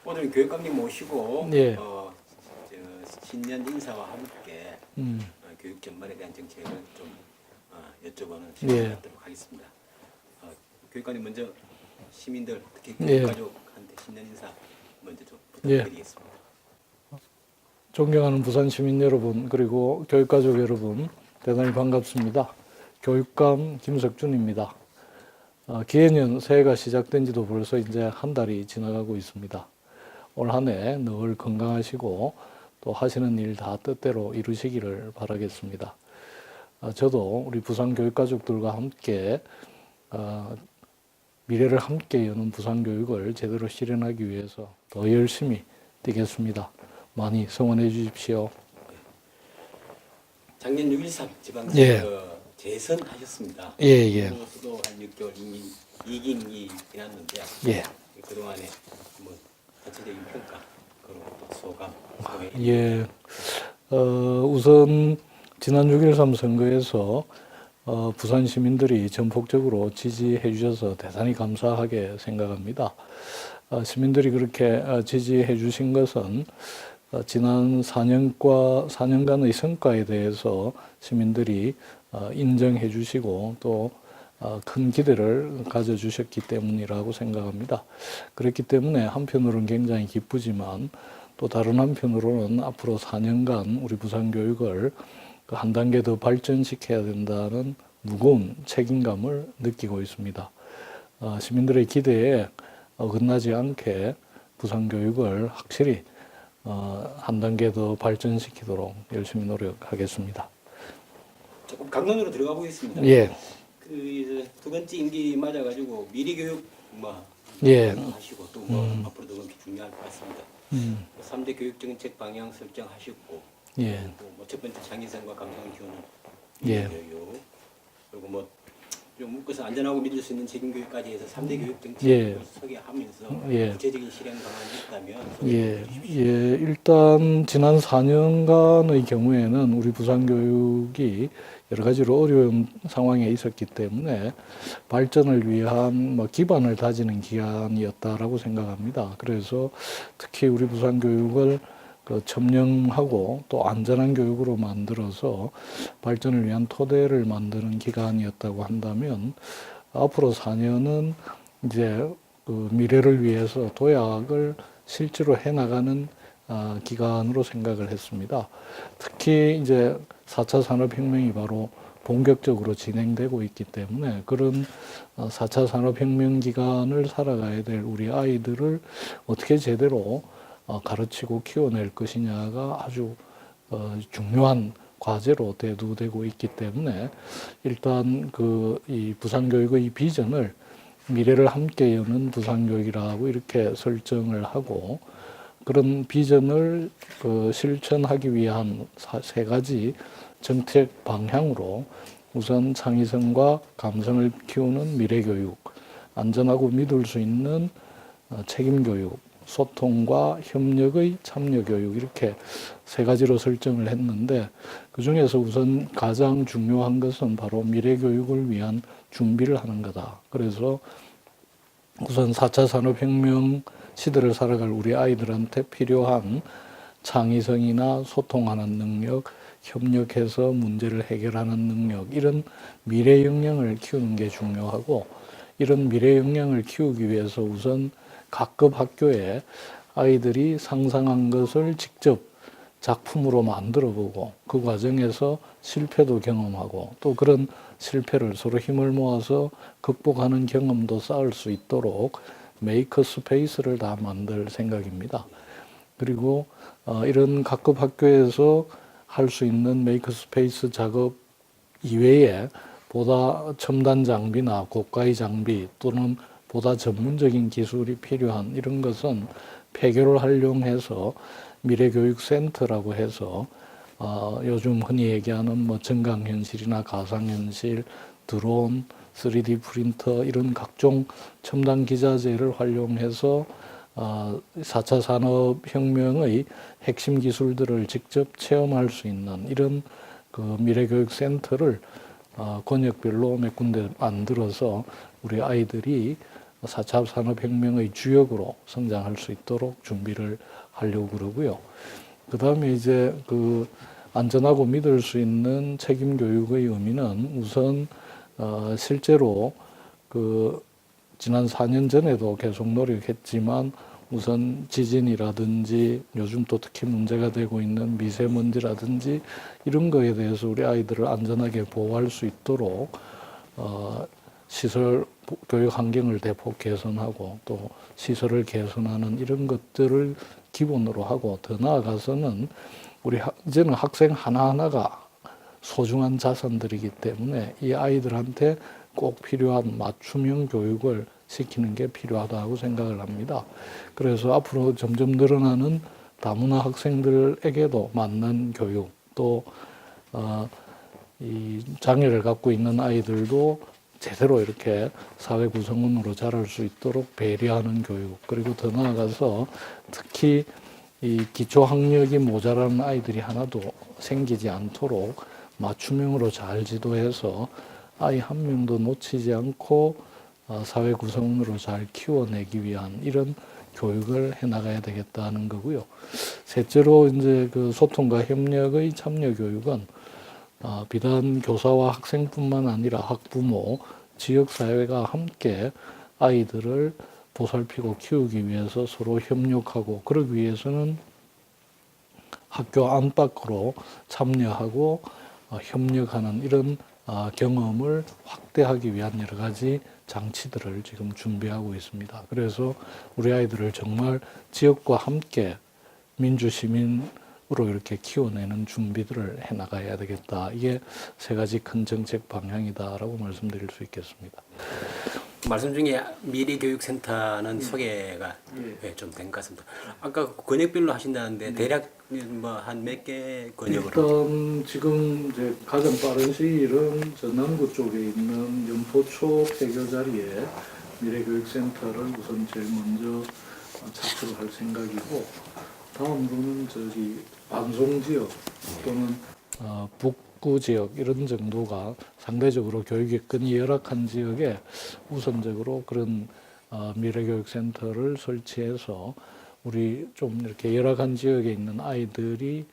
오늘 교육감님 모시고 예. 신년 인사와 함께 교육 전반에 대한 정책을 좀 여쭤보는 시간을 예. 갖도록 하겠습니다. 교육감님 먼저 시민들 특히 예. 교육가족한테 신년 인사 먼저 좀 예. 부탁드리겠습니다. 존경하는 부산 시민 여러분, 그리고 교육가족 여러분, 대단히 반갑습니다. 교육감 김석준입니다. 기해년 새해가 시작된 지도 벌써 이제 한 달이 지나가고 있습니다. 올 한 해 늘 건강하시고 또 하시는 일 다 뜻대로 이루시기를 바라겠습니다. 저도 우리 부산 교육가족들과 함께 미래를 함께 여는 부산 교육을 제대로 실현하기 위해서 더 열심히 뛰겠습니다. 많이 성원해 주십시오. 작년 6.13 지방선거 예. 재선하셨습니다. 예. 수도 한 6개월 이긴이 지났는데 예. 그동안에 뭐 전체적인 평가 그리고 또 소감 소회. 예. 우선 지난 6.13 선거에서 부산 시민들이 전폭적으로 지지해 주셔서 대단히 감사하게 생각합니다. 시민들이 그렇게 지지해 주신 것은 지난 4년간의 성과에 대해서 시민들이 인정해 주시고 또 큰 기대를 가져주셨기 때문이라고 생각합니다. 그렇기 때문에 한편으로는 굉장히 기쁘지만 또 다른 한편으로는 앞으로 4년간 우리 부산 교육을 한 단계 더 발전시켜야 된다는 무거운 책임감을 느끼고 있습니다. 시민들의 기대에 어긋나지 않게 부산 교육을 확실히 한 단계 더 발전시키도록 열심히 노력하겠습니다. 조금 강론으로 들어가 보겠습니다. 예. 이제 두 번째 임기 맞아가지고 미래 교육 예. 하시고 또 앞으로도 그렇게 중요할 것 같습니다. 3대 교육 정책 방향 설정하셨고 예. 첫 번째 장기성과 감성을 키우는 예. 교육 그리고 좀 묶어서 안전하고 믿을 수 있는 책임 교육까지 해서 3대 교육 정책을 예. 소개하면서 예. 구체적인 실행 방안이 있다면 예, 일단 지난 4년간의 경우에는 우리 부산 교육이 여러 가지로 어려운 상황에 있었기 때문에 발전을 위한 기반을 다지는 기간이었다라고 생각합니다. 그래서 특히 우리 부산 교육을 점령하고 또 안전한 교육으로 만들어서 발전을 위한 토대를 만드는 기간이었다고 한다면 앞으로 4년은 이제 미래를 위해서 도약을 실제로 해나가는 기간으로 생각을 했습니다. 특히 이제 4차 산업혁명이 바로 본격적으로 진행되고 있기 때문에 그런 4차 산업혁명 기간을 살아가야 될 우리 아이들을 어떻게 제대로 가르치고 키워낼 것이냐가 아주 중요한 과제로 대두되고 있기 때문에 일단 이 부산교육의 비전을 미래를 함께 여는 부산교육이라고 이렇게 설정을 하고 그런 비전을 실천하기 위한 세 가지 정책 방향으로 우선 창의성과 감성을 키우는 미래교육, 안전하고 믿을 수 있는 책임교육, 소통과 협력의 참여교육 이렇게 세 가지로 설정을 했는데 그중에서 우선 가장 중요한 것은 바로 미래교육을 위한 준비를 하는 거다. 그래서 우선 4차 산업혁명 시대를 살아갈 우리 아이들한테 필요한 창의성이나 소통하는 능력, 협력해서 문제를 해결하는 능력 이런 미래 역량을 키우는 게 중요하고 이런 미래 역량을 키우기 위해서 우선 각급 학교에 아이들이 상상한 것을 직접 작품으로 만들어 보고 그 과정에서 실패도 경험하고 또 그런 실패를 서로 힘을 모아서 극복하는 경험도 쌓을 수 있도록 메이커 스페이스를 다 만들 생각입니다. 그리고 이런 각급 학교에서 할 수 있는 메이커 스페이스 작업 이외에 보다 첨단 장비나 고가의 장비 또는 보다 전문적인 기술이 필요한 이런 것은 폐교를 활용해서 미래교육센터라고 해서 요즘 흔히 얘기하는 증강현실이나 가상현실, 드론, 3D 프린터 이런 각종 첨단 기자재를 활용해서 4차 산업혁명의 핵심 기술들을 직접 체험할 수 있는 이런 미래교육센터를 권역별로 몇 군데 만들어서 우리 아이들이 4차 산업혁명의 주역으로 성장할 수 있도록 준비를 하려고 그러고요. 그 다음에 이제 그 안전하고 믿을 수 있는 책임 교육의 의미는 우선 실제로 그 지난 4년 전에도 계속 노력했지만 우선 지진이라든지 요즘 또 특히 문제가 되고 있는 미세먼지라든지 이런 거에 대해서 우리 아이들을 안전하게 보호할 수 있도록 시설 교육 환경을 대폭 개선하고 또 시설을 개선하는 이런 것들을 기본으로 하고 더 나아가서는 이제는 학생 하나하나가 소중한 자산들이기 때문에 이 아이들한테 꼭 필요한 맞춤형 교육을 시키는 게 필요하다고 생각을 합니다. 그래서 앞으로 점점 늘어나는 다문화 학생들에게도 맞는 교육, 또 이 장애를 갖고 있는 아이들도 제대로 이렇게 사회 구성원으로 자랄 수 있도록 배려하는 교육, 그리고 더 나아가서 특히 이 기초 학력이 모자라는 아이들이 하나도 생기지 않도록 맞춤형으로 잘 지도해서 아이 한 명도 놓치지 않고 사회 구성원으로 잘 키워내기 위한 이런 교육을 해나가야 되겠다는 거고요. 셋째로 이제 그 소통과 협력의 참여 교육은 비단 교사와 학생뿐만 아니라 학부모, 지역사회가 함께 아이들을 보살피고 키우기 위해서 서로 협력하고 그러기 위해서는 학교 안팎으로 참여하고 협력하는 이런 경험을 확대하기 위한 여러 가지 장치들을 지금 준비하고 있습니다. 그래서 우리 아이들을 정말 지역과 함께 민주시민으로 이렇게 키워내는 준비들을 해나가야 되겠다. 이게 세 가지 큰 정책 방향이다라고 말씀드릴 수 있겠습니다. 말씀 중에 미래교육센터는 소개가 좀 된 것 같습니다. 아까 권역별로 하신다는데 대략 뭐 한 몇 개 권역으로? 일단 지금 이제 가장 빠른 시일은 전남구 쪽에 있는 연포초 폐교 자리에 미래교육센터를 우선 제일 먼저 착수를 할 생각이고, 다음으로는 저기 방송 지역 또는 북구 지역 이런 정도가 상대적으로 교육여건이 열악한 지역에 우선적으로 그런 미래교육센터를 설치해서 우리 좀 이렇게 열악한 지역에 있는 아이들이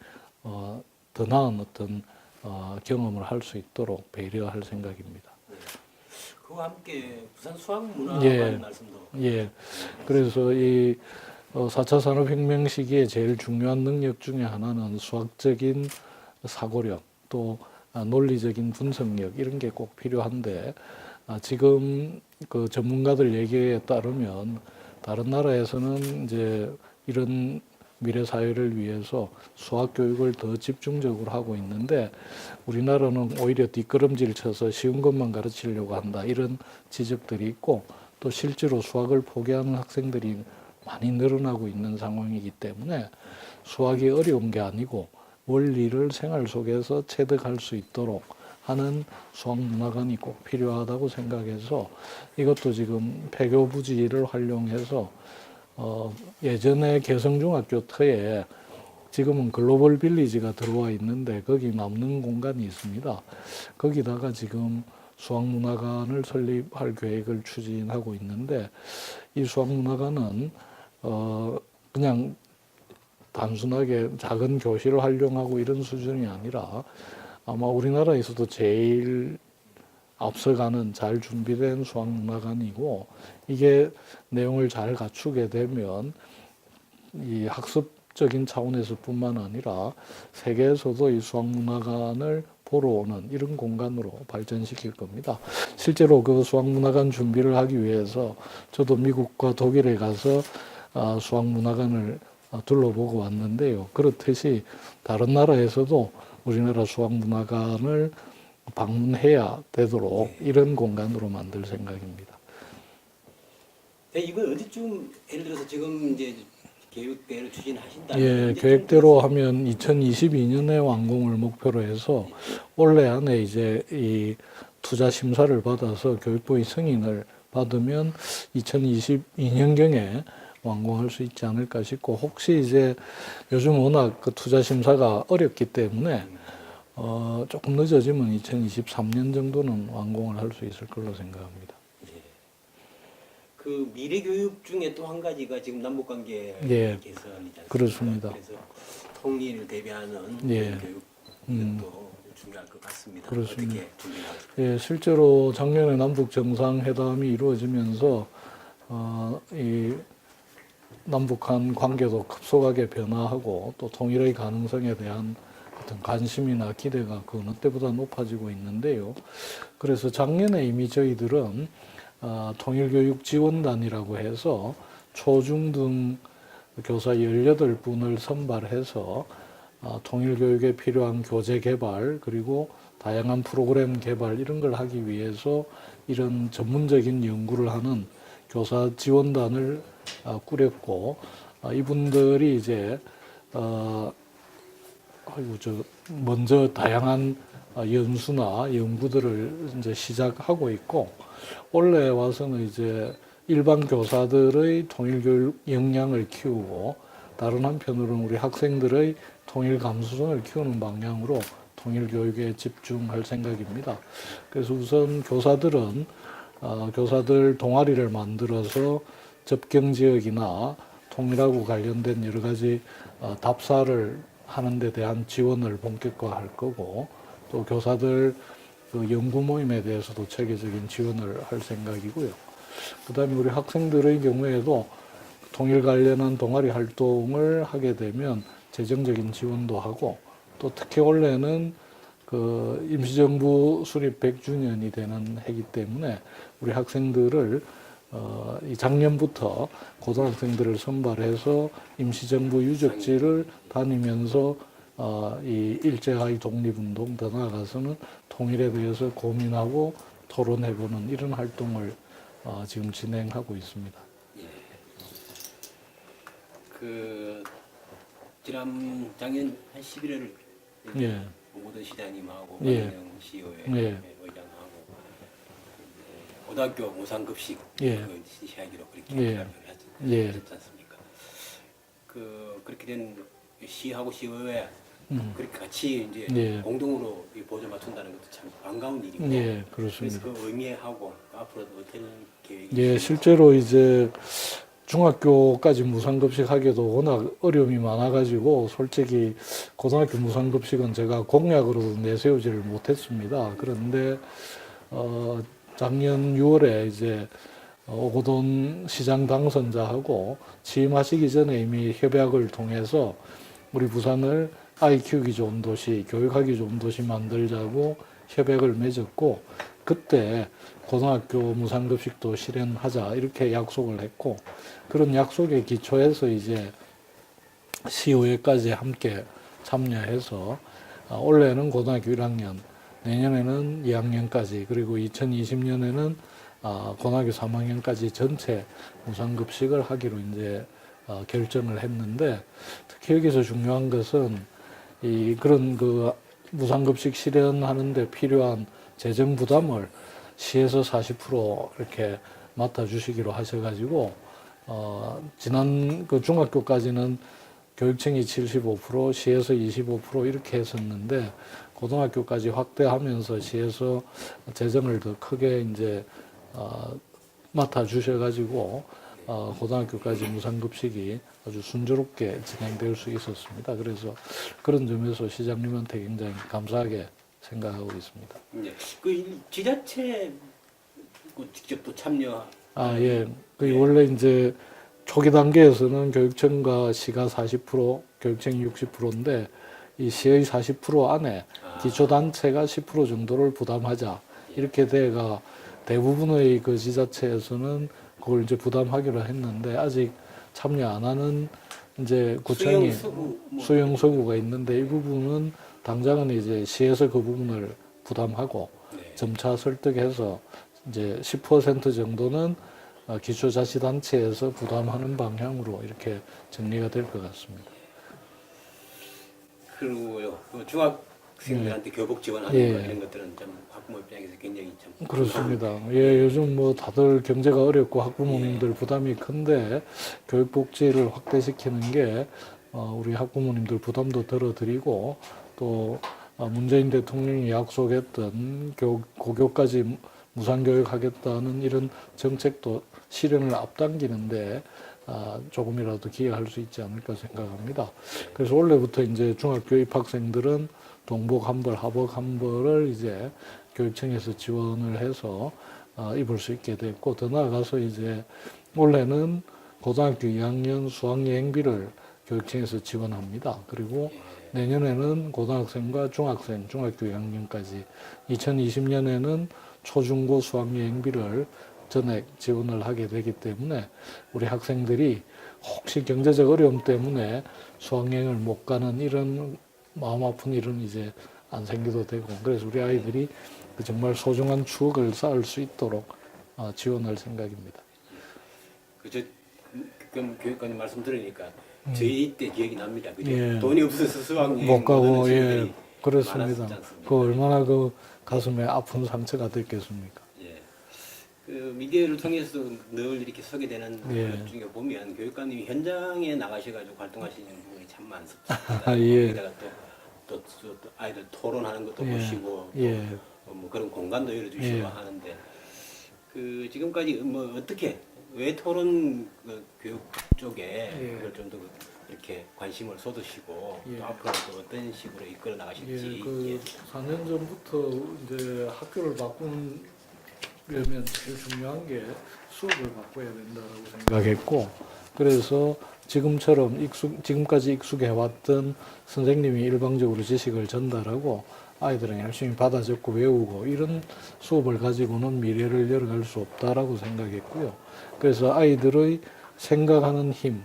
더 나은 어떤 경험을 할 수 있도록 배려할 생각입니다. 그와 함께 부산 수학문화관 예. 말씀도. 예. 그래서 이 4차 산업혁명 시기에 제일 중요한 능력 중에 하나는 수학적인 사고력, 또 논리적인 분석력 이런 게 꼭 필요한데 지금 그 전문가들 얘기에 따르면 다른 나라에서는 이제 이런 미래 사회를 위해서 수학 교육을 더 집중적으로 하고 있는데 우리나라는 오히려 뒷걸음질 쳐서 쉬운 것만 가르치려고 한다 이런 지적들이 있고, 또 실제로 수학을 포기하는 학생들이 많이 늘어나고 있는 상황이기 때문에 수학이 어려운 게 아니고 원리를 생활 속에서 체득할 수 있도록 하는 수학문화관이 꼭 필요하다고 생각해서 이것도 지금 폐교 부지를 활용해서 예전에 개성중학교 터에 지금은 글로벌 빌리지가 들어와 있는데 거기 남는 공간이 있습니다. 거기다가 지금 수학문화관을 설립할 계획을 추진하고 있는데 이 수학문화관은 그냥 단순하게 작은 교실을 활용하고 이런 수준이 아니라 아마 우리나라에서도 제일 앞서가는 잘 준비된 수학문화관이고, 이게 내용을 잘 갖추게 되면 이 학습적인 차원에서뿐만 아니라 세계에서도 이 수학문화관을 보러 오는 이런 공간으로 발전시킬 겁니다. 실제로 그 수학문화관 준비를 하기 위해서 저도 미국과 독일에 가서 수학문화관을 둘러보고 왔는데요. 그렇듯이 다른 나라에서도 우리나라 수학문화관을 방문해야 되도록 이런 공간으로 만들 생각입니다. 네, 이건 어디쯤 예를 들어서 지금 이제 계획대로 추진하신다. 예, 계획대로 하면 2022년에 완공을 목표로 해서 올해 안에 이제 이 투자 심사를 받아서 교육부의 승인을 받으면 2022년경에 완공할 수 있지 않을까 싶고, 혹시 이제 요즘 워낙 그 투자 심사가 어렵기 때문에 조금 늦어지면 2023년 정도는 완공을 할 수 있을 걸로 생각합니다. 그 미래 교육 중에 또 한 가지가 지금 남북 관계 예. 개선이지 않습니까? 그렇습니다. 그래서 통일을 대비하는 예. 교육 이것도 중요할 것 같습니다. 그렇습니다. 어떻게 준비하고 예, 실제로 작년에 남북 정상회담이 이루어지면서 이 남북한 관계도 급속하게 변화하고 또 통일의 가능성에 대한 어떤 관심이나 기대가 그 어느 때보다 높아지고 있는데요. 그래서 작년에 이미 저희들은 통일교육지원단이라고 해서 초중등 교사 18분을 선발해서 통일교육에 필요한 교재 개발 그리고 다양한 프로그램 개발 이런 걸 하기 위해서 이런 전문적인 연구를 하는 교사 지원단을 꾸렸고 이분들이 이제 먼저 다양한 연수나 연구들을 이제 시작하고 있고 올해 와서는 이제 일반 교사들의 통일교육 역량을 키우고 다른 한편으로는 우리 학생들의 통일 감수성을 키우는 방향으로 통일교육에 집중할 생각입니다. 그래서 우선 교사들은 교사들 동아리를 만들어서 접경 지역이나 통일하고 관련된 여러 가지 답사를 하는 데 대한 지원을 본격화할 거고 또 교사들 그 연구 모임에 대해서도 체계적인 지원을 할 생각이고요. 그 다음에 우리 학생들의 경우에도 통일 관련한 동아리 활동을 하게 되면 재정적인 지원도 하고 또 특히 올해는 그 임시정부 수립 100주년이 되는 해이기 때문에 우리 학생들을 이 작년부터 고등학생들을 선발해서 임시정부 유적지를 다니면서 이 일제하의 독립운동 더 나아가서는 통일에 대해서 고민하고 토론해보는 이런 활동을 지금 진행하고 있습니다. 예. 작년 한 11월 예. 오모든 시장님하고 예. 박은영 CEO의 예. 의장하고 고등학교 무상급식 예. 그 시하기로 그렇게 예. 발표를 예. 하지 않습니까? 그렇게 된 시하고 시의회 그렇게 같이 이제 예. 공동으로 이 보조 맞춘다는 것도 참 반가운 일이고 예, 그래서 그렇습니다. 그 의미하고 앞으로도 어떤 계획이 예, 있습니까? 실제로 이제 중학교까지 무상급식 하기도 워낙 어려움이 많아가지고 솔직히 고등학교 무상급식은 제가 공약으로도 내세우지를 못했습니다. 그런데 작년 6월에 이제 오거돈 시장 당선자하고 취임하시기 전에 이미 협약을 통해서 우리 부산을 아이 키우기 좋은 도시, 교육하기 좋은 도시 만들자고 협약을 맺었고 그때 고등학교 무상급식도 실현하자 이렇게 약속을 했고 그런 약속에 기초해서 이제 시의회까지 함께 참여해서 올해는 고등학교 1학년, 내년에는 2학년까지 그리고 2020년에는 고등학교 3학년까지 전체 무상급식을 하기로 이제 결정을 했는데 특히 여기서 중요한 것은 그런 그 무상급식 실현하는데 필요한 재정 부담을 시에서 40% 이렇게 맡아주시기로 하셔가지고 지난 그 중학교까지는 교육청이 75%, 시에서 25% 이렇게 했었는데 고등학교까지 확대하면서 시에서 재정을 더 크게 이제 맡아주셔가지고 고등학교까지 무상급식이 아주 순조롭게 진행될 수 있었습니다. 그래서 그런 점에서 시장님한테 굉장히 감사하게 생각하고 있습니다. 네. 그 지자체 직접 또 참여. 예. 원래 이제 초기 단계에서는 교육청과 시가 40%, 교육청이 60%인데 이 시의 40% 안에 기초단체가 10% 정도를 부담하자 이렇게 돼가 대부분의 그 지자체에서는 그걸 이제 부담하기로 했는데 아직 참여 안 하는 이제 구청이 수용 서구가 있는데 이 부분은 당장은 이제 시에서 그 부분을 부담하고 네. 점차 설득해서 이제 10% 정도는 기초자치단체에서 부담하는 방향으로 이렇게 정리가 될 것 같습니다. 그리고요, 그 중학생들한테 교복 지원하는 예. 거 이런 것들은 좀 학부모 입장에서 굉장히 참 그렇습니다. 예, 요즘 뭐 다들 경제가 어렵고 학부모님들 부담이 큰데 교육복지를 확대시키는 게 우리 학부모님들 부담도 덜어드리고 또 문재인 대통령이 약속했던 고교까지 무상교육하겠다는 이런 정책도 실현을 앞당기는데 조금이라도 기여할 수 있지 않을까 생각합니다. 그래서 올해부터 이제 중학교 입학생들은 동복 한 벌, 하복 한 벌을 이제 교육청에서 지원을 해서 입을 수 있게 됐고, 더 나아가서 이제 올해는 고등학교 2학년 수학여행비를 교육청에서 지원합니다. 그리고 내년에는 고등학생과 중학생, 중학교 2학년까지, 2020년에는 초중고 수학여행비를 전액 지원을 하게 되기 때문에 우리 학생들이 혹시 경제적 어려움 때문에 수학여행을 못 가는 이런 마음 아픈 일은 이제 안 생겨도 되고, 그래서 우리 아이들이 정말 소중한 추억을 쌓을 수 있도록 지원할 생각입니다. 그저 그럼 교육관님 말씀 들으니까 저희 때 기억이 납니다. 그죠? 예. 돈이 없어서 수학여행 못 가고, 예, 예, 그렇습니다. 않습니까? 그 얼마나 그 가슴에 아픈 상처가 됐겠습니까? 예. 그 미디어를 통해서 늘 이렇게 소개되는 예. 것 중에 보면 교육관님이 현장에 나가셔가지고 활동하시는 부분이 참 많습니다. 예. 거기다가 또 아이들 토론하는 것도 예. 보시고 예. 뭐 그런 공간도 열어주시고 예. 하는데 그 지금까지 뭐 어떻게 왜 토론 그 교육 쪽에 예. 그걸 좀 더 이렇게 관심을 쏟으시고 예. 또 앞으로 또 어떤 식으로 이끌어 나가실지 예, 그 4년 전부터 이제 학교를 바꾸려면 제일 중요한 게 수업을 바꿔야 된다라고 생각했고, 그래서 지금처럼 지금까지 익숙해왔던 선생님이 일방적으로 지식을 전달하고 아이들은 열심히 받아 적고 외우고 이런 수업을 가지고는 미래를 열어갈 수 없다라고 생각했고요. 그래서 아이들의 생각하는 힘,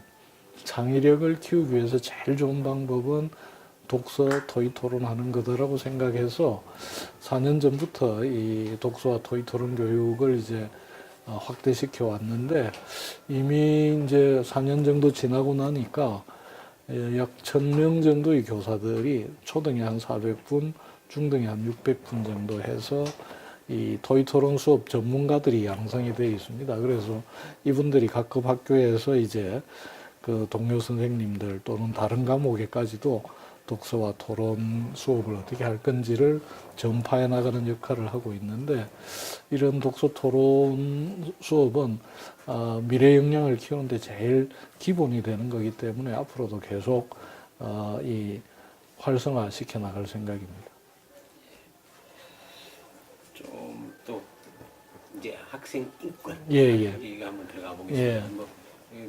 창의력을 키우기 위해서 제일 좋은 방법은 독서 토의 토론하는 거다라고 생각해서 4년 전부터 이 독서와 토의 토론 교육을 이제 확대시켜 왔는데, 이미 이제 4년 정도 지나고 나니까 약 1000명 정도의 교사들이 초등에 한 400분, 중등에 한 600분 정도 해서 이 토의 토론 수업 전문가들이 양성이 되어 있습니다. 그래서 이분들이 각급 학교에서 이제 그 동료 선생님들 또는 다른 과목에까지도 독서와 토론 수업을 어떻게 할 건지를 전파해 나가는 역할을 하고 있는데, 이런 독서 토론 수업은 미래 역량을 키우는데 제일 기본이 되는 거기 때문에 앞으로도 계속 이 활성화 시켜 나갈 생각입니다. 좀 또 이제 학생 인권 예. 이거 한번 들어가 보겠습니다. 예. 뭐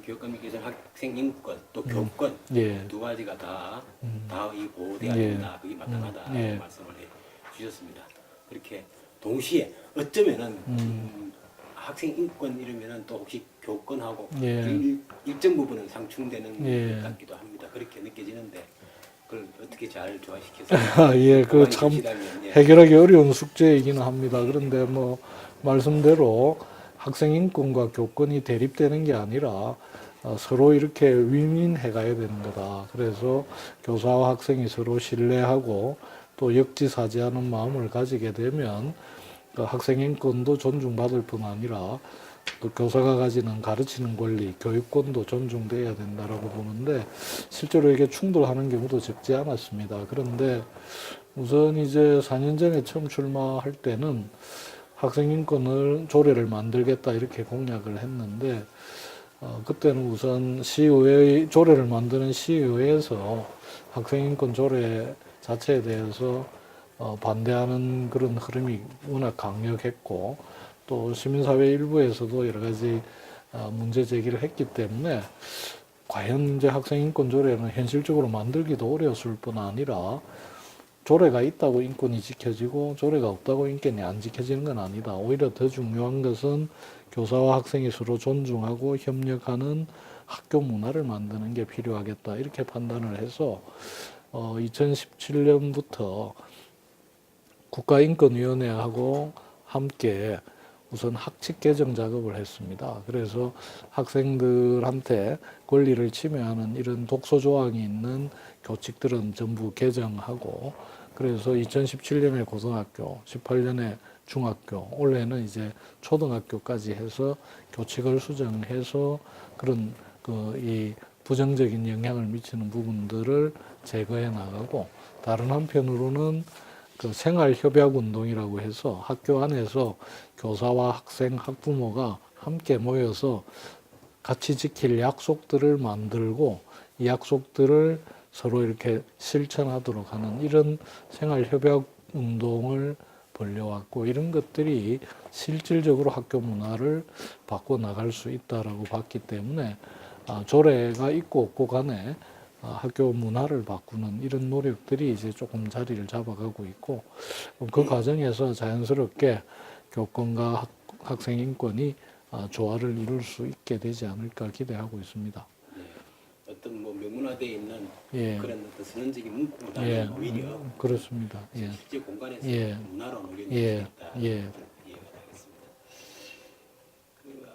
교육감님께서는 학생 인권 또 교권 예. 두 가지가 다 이 보호돼야 예. 된다, 그게 마땅하다고 예. 말씀을 해 주셨습니다. 그렇게 동시에 어쩌면은 학생 인권 이러면은 또 혹시 교권하고 예. 일정 부분은 상충되는 예. 것 같기도 합니다. 그렇게 느껴지는데 그걸 어떻게 잘 조화시켜서 예, 그 참 해결하기 어려운 숙제이기는 합니다. 그런데 뭐 말씀대로 학생 인권과 교권이 대립되는 게 아니라 서로 이렇게 윈윈해 가야 되는 거다. 그래서 교사와 학생이 서로 신뢰하고 또 역지사지하는 마음을 가지게 되면 그 학생 인권도 존중받을 뿐 아니라 또 교사가 가지는 가르치는 권리, 교육권도 존중돼야 된다라고 보는데, 실제로 이게 충돌하는 경우도 적지 않았습니다. 그런데 우선 이제 4년 전에 처음 출마할 때는 학생 인권을 조례를 만들겠다 이렇게 공약을 했는데, 그때는 우선 시의회 조례를 만드는 시의회에서 학생 인권 조례 자체에 대해서 반대하는 그런 흐름이 워낙 강력했고, 또 시민사회 일부에서도 여러 가지 문제 제기를 했기 때문에 과연 이제 학생인권 조례는 현실적으로 만들기도 어려웠을 뿐 아니라 조례가 있다고 인권이 지켜지고 조례가 없다고 인권이 안 지켜지는 건 아니다. 오히려 더 중요한 것은 교사와 학생이 서로 존중하고 협력하는 학교 문화를 만드는 게 필요하겠다. 이렇게 판단을 해서 2017년부터 국가인권위원회하고 함께 우선 학칙 개정 작업을 했습니다. 그래서 학생들한테 권리를 침해하는 이런 독소 조항이 있는 교칙들은 전부 개정하고, 그래서 2017년에 고등학교, 18년에 중학교, 올해는 이제 초등학교까지 해서 교칙을 수정해서 그런 이 부정적인 영향을 미치는 부분들을 제거해 나가고, 다른 한편으로는 그 생활협약운동이라고 해서 학교 안에서 교사와 학생, 학부모가 함께 모여서 같이 지킬 약속들을 만들고 이 약속들을 서로 이렇게 실천하도록 하는 이런 생활협약 운동을 벌려왔고 이런 것들이 실질적으로 학교 문화를 바꿔 나갈 수 있다라고 봤기 때문에 조례가 있고 없고 간에 학교 문화를 바꾸는 이런 노력들이 이제 조금 자리를 잡아가고 있고 그 과정에서 자연스럽게 교권과 학생 인권이 조화를 이룰 수 있게 되지 않을까 기대하고 있습니다. 어떤 뭐 명문화되어 있는 예. 그런 어떤 선언적인 문구보다는 예, 오히려 그렇습니다. 예, 실제 공간에서 예. 문화로 녹여낼 예, 수 있다. 예. 이해가 되겠습니다.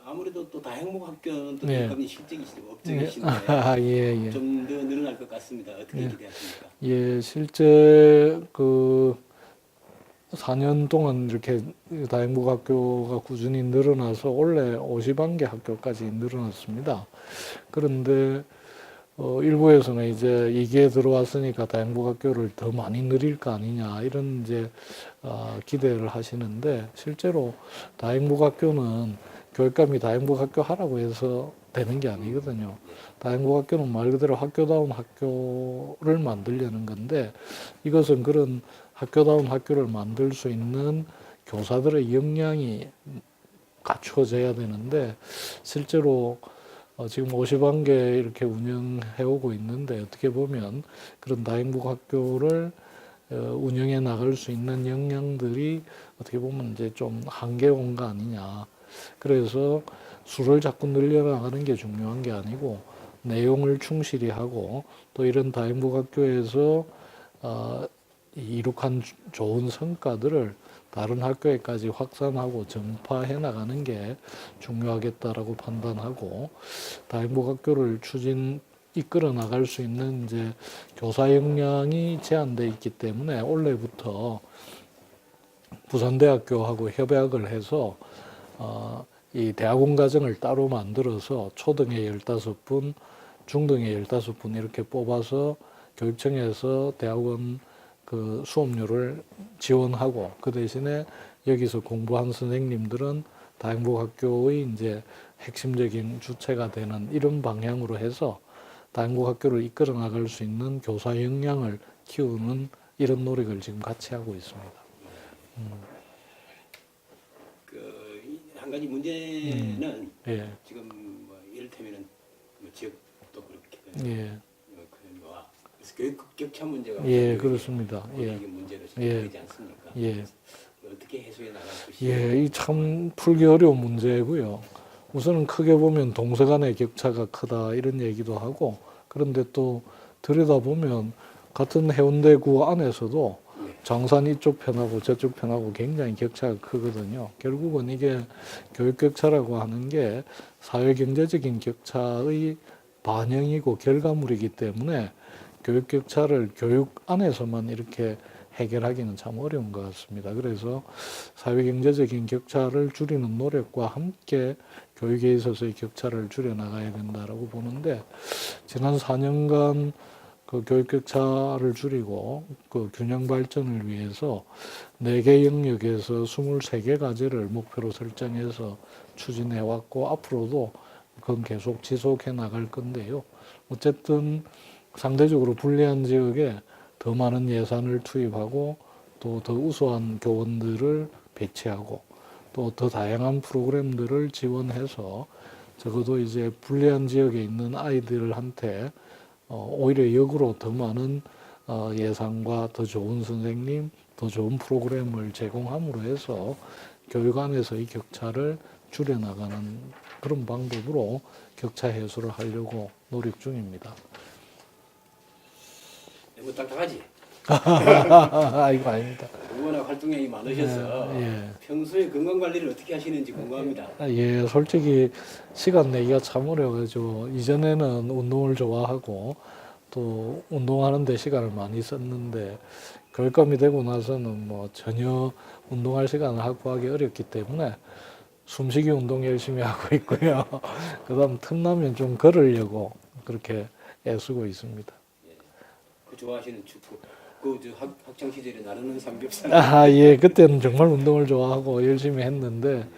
아무래도 또 다행복학교는 또 예. 교육감이 실적이시고 업적이신데 예, 예. 좀 더 늘어날 것 같습니다. 어떻게 예. 기대하십니까? 예, 실제 그 4년 동안 이렇게 다행복학교가 꾸준히 늘어나서 원래 50만 개 학교까지 늘어났습니다. 그런데 일부에서는 이제 2기에 들어왔으니까 다행복학교를 더 많이 늘릴 거 아니냐 이런 이제 기대를 하시는데 실제로 다행복학교는 교육감이 다행복학교 하라고 해서 되는 게 아니거든요. 다행복학교는 말 그대로 학교다운 학교를 만들려는 건데 이것은 그런 학교다운 학교를 만들 수 있는 교사들의 역량이 갖추어져야 되는데 실제로 지금 50만 개 이렇게 운영해 오고 있는데 어떻게 보면 그런 다행복학교를 운영해 나갈 수 있는 역량들이 어떻게 보면 이제 좀 한계 온 거 아니냐. 그래서 수를 자꾸 늘려나가는 게 중요한 게 아니고 내용을 충실히 하고 또 이런 다행복학교에서 이룩한 좋은 성과들을 다른 학교에까지 확산하고 전파해 나가는 게 중요하겠다라고 판단하고 다행복학교를 이끌어 나갈 수 있는 이제 교사 역량이 제한돼 있기 때문에 올해부터 부산대학교하고 협약을 해서 이 대학원 과정을 따로 만들어서 초등에 15분, 중등에 15분 이렇게 뽑아서 교육청에서 대학원 그 수업료를 지원하고 그 대신에 여기서 공부한 선생님들은 다행복학교의 이제 핵심적인 주체가 되는 이런 방향으로 해서 다행복학교를 이끌어 나갈 수 있는 교사 역량을 키우는 이런 노력을 지금 같이 하고 있습니다. 한 가지 문제는 예, 지금 뭐 이를테면은 뭐 지역도 그렇게 예, 그와 교육 격차 문제가 예, 그렇습니다. 예, 이게 문제로 예. 되지 않습니까? 예. 어떻게 해소해 나갈 것이냐? 예, 이 참 풀기 어려운 문제고요. 우선은 크게 보면 동서 간의 격차가 크다 이런 얘기도 하고 그런데 또 들여다보면 같은 해운대구 안에서도 장산 이쪽 편하고 저쪽 편하고 굉장히 격차가 크거든요. 결국은 이게 교육 격차라고 하는 게 사회 경제적인 격차의 반영이고 결과물이기 때문에 교육 격차를 교육 안에서만 이렇게 해결하기는 참 어려운 것 같습니다. 그래서 사회 경제적인 격차를 줄이는 노력과 함께 교육에 있어서의 격차를 줄여 나가야 된다라고 보는데 지난 4년간 그 교육 격차를 줄이고 그 균형 발전을 위해서 4개 영역에서 23개 과제를 목표로 설정해서 추진해 왔고 앞으로도 그건 계속 지속해 나갈 건데요. 어쨌든 상대적으로 불리한 지역에 더 많은 예산을 투입하고 또 더 우수한 교원들을 배치하고 또 더 다양한 프로그램들을 지원해서 적어도 이제 불리한 지역에 있는 아이들한테 오히려 역으로 더 많은 예산과 더 좋은 선생님, 더 좋은 프로그램을 제공함으로 해서 교육 안에서의 격차를 줄여나가는 그런 방법으로 격차 해소를 하려고 노력 중입니다. 너무 딱딱하지? 아이고, 아닙니다. 워낙 활동량이 많으셔서 예. 평소에 건강 관리를 어떻게 하시는지 궁금합니다. 예, 솔직히 시간 내기가 참 어려워가지고 이전에는 운동을 좋아하고 또 운동하는데 시간을 많이 썼는데 교육감이 되고 나서는 뭐 전혀 운동할 시간을 확보하기 어렵기 때문에 숨쉬기 운동 열심히 하고 있고요. 그다음 틈나면 좀 걸으려고 그렇게 애쓰고 있습니다. 그 좋아하시는 축구. 그저 학창 시절에 나르는 삼겹살. 아, 예, 그때는 정말 운동을 좋아하고 열심히 했는데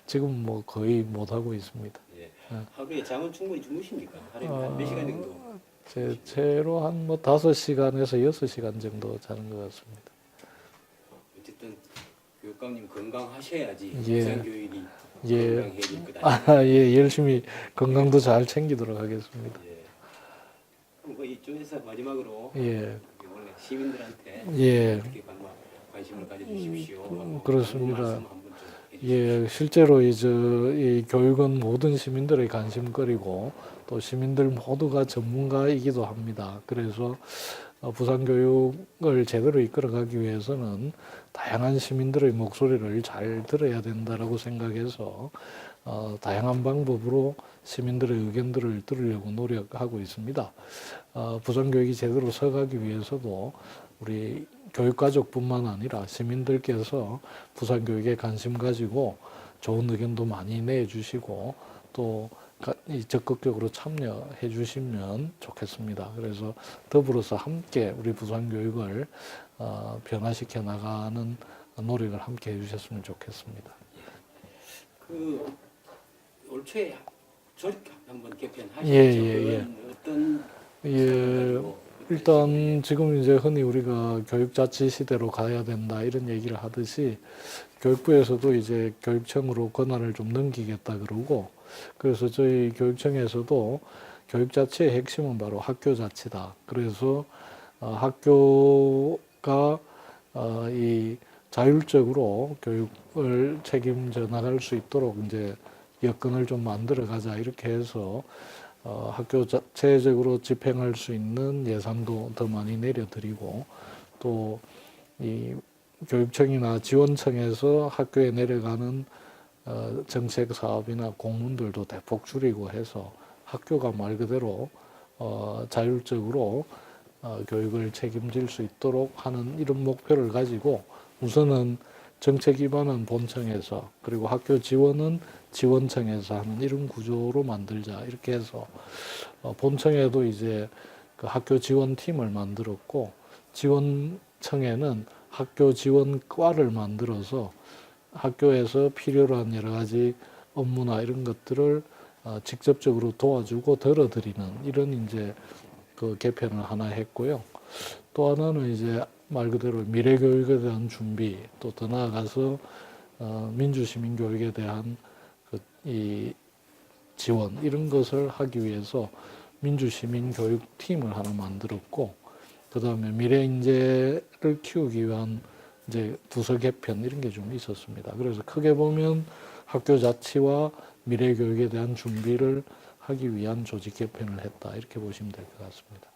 지금 뭐 거의 못 하고 있습니다. 예. 하루에 잠은 충분히 주무십니까? 하루에 한 몇 시간 정도? 제 채로 한 뭐 5시간에서 6시간 정도 자는 것 같습니다. 어쨌든 교육감님 건강하셔야지 예. 부산교육이 예. 건강해질 것 아닙니까? 아, 예, 열심히 건강도 잘 챙기도록 하겠습니다. 예. 그럼 그 이쪽에서 마지막으로 예, 원래 시민들한테 예, 어떻게 관심을 가져주십시오. 하고 그렇습니다. 그런 말씀 한번 좀 해주십시오. 예, 실제로 이 교육은 모든 시민들의 관심거리고 또 시민들 모두가 전문가이기도 합니다. 그래서 부산 교육을 제대로 이끌어가기 위해서는 다양한 시민들의 목소리를 잘 들어야 된다라고 생각해서 다양한 방법으로 시민들의 의견들을 들으려고 노력하고 있습니다. 부산 교육이 제대로 서가기 위해서도 우리 교육가족뿐만 아니라 시민들께서 부산 교육에 관심 가지고 좋은 의견도 많이 내주시고 또 적극적으로 참여해 주시면 좋겠습니다. 그래서 더불어서 함께 우리 부산 교육을 변화시켜 나가는 노력을 함께 해주셨으면 좋겠습니다. 그 올 초에 조립 한번 개편하셨죠? 예. 어떤 예, 일단 지금 이제 흔히 우리가 교육자치 시대로 가야 된다 이런 얘기를 하듯이 교육부에서도 이제 교육청으로 권한을 좀 넘기겠다 그러고 그래서 저희 교육청에서도 교육자치의 핵심은 바로 학교자치다. 그래서 학교가 이 자율적으로 교육을 책임져 나갈 수 있도록 이제 여건을 좀 만들어 가자 이렇게 해서 학교 자체적으로 집행할 수 있는 예산도 더 많이 내려드리고 또 이 교육청이나 지원청에서 학교에 내려가는 정책 사업이나 공문들도 대폭 줄이고 해서 학교가 말 그대로 자율적으로 교육을 책임질 수 있도록 하는 이런 목표를 가지고 우선은 정책 기반은 본청에서 그리고 학교 지원은 지원청에서 하는 이런 구조로 만들자 이렇게 해서 본청에도 이제 그 학교 지원팀을 만들었고 지원청에는 학교 지원과를 만들어서 학교에서 필요로 한 여러 가지 업무나 이런 것들을 직접적으로 도와주고 들어드리는 이런 이제 그 개편을 하나 했고요. 또 하나는 이제 말 그대로 미래 교육에 대한 준비 또 더 나아가서 민주시민 교육에 대한 이 지원 이런 것을 하기 위해서 민주시민 교육팀을 하나 만들었고 그 다음에 미래 인재를 키우기 위한 이제 부서 개편 이런 게 좀 있었습니다. 그래서 크게 보면 학교 자치와 미래 교육에 대한 준비를 하기 위한 조직 개편을 했다 이렇게 보시면 될 것 같습니다.